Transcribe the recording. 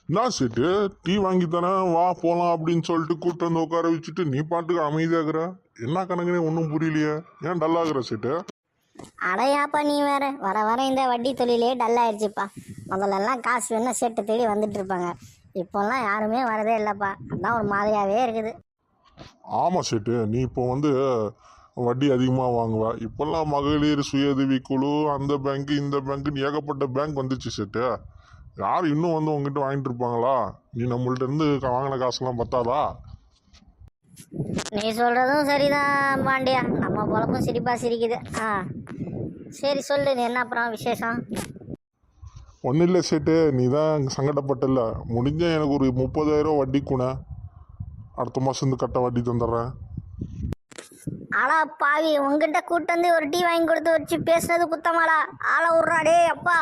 நான் சேட்டு டீ வாங்கி தரேன் வா போலாம் அப்படின்னு சொல்லிட்டு கூப்பிட்டு வந்து உட்கார வச்சுட்டு நீ பாட்டுக்கு அமைதியாகிற. என்ன கணக்குனே ஒன்றும் புரியலையே, ஏன் டல்லாகிற சேட்டு? அடையாப்பா நீ வேற வர வர இந்த வட்டி தொழிலே டல்லாயிடுச்சுப்பா. முதல்லலாம் காசு வேணா சேட்டை தேடி வந்துட்டு இருப்பாங்க, இப்போல்லாம் யாருமே வரதே இல்லைப்பா. அதான் ஒரு மாதிரியாவே இருக்குது. ஆமாம் சேட்டு, நீ இப்போ வந்து வட்டி அதிகமாக வாங்குவ. இப்போல்லாம் மகளிர் சுயஉதவி குழு அந்த பேங்க்கு இந்த பேங்க்குன்னு ஏகப்பட்ட பேங்க் வந்துச்சு சேட்டு. யார் இன்னும் வந்து உங்ககிட்ட வாங்கிட்டு இருப்பாங்களா? நீ நம்மள்ட்ட இருந்து வாங்கின காசுலாம் பத்தாதா? நீ சொல்றதும் சரிதான் பாண்டியா, நம்ம பொழப்பும் சிரிப்பா சிரிக்குது. சரி சொல்லு, நீ என்ன அப்புறம் விசேஷம்? ஒன்றும் இல்லை சேட்டு, நீ தான் சங்கடப்பட்டல. முடிஞ்ச எனக்கு ஒரு 30,000 வட்டி கூட அடுத்த மாதம் இந்த கட்ட வட்டி தந்துடுறேன். ஆளா பாவி, உங்ககிட்ட கூட்டு வந்து ஒரு டீ வாங்கி கொடுத்து வச்சு பேசுனது குத்தமாடா. ஆளை விட்றா டே அப்பா.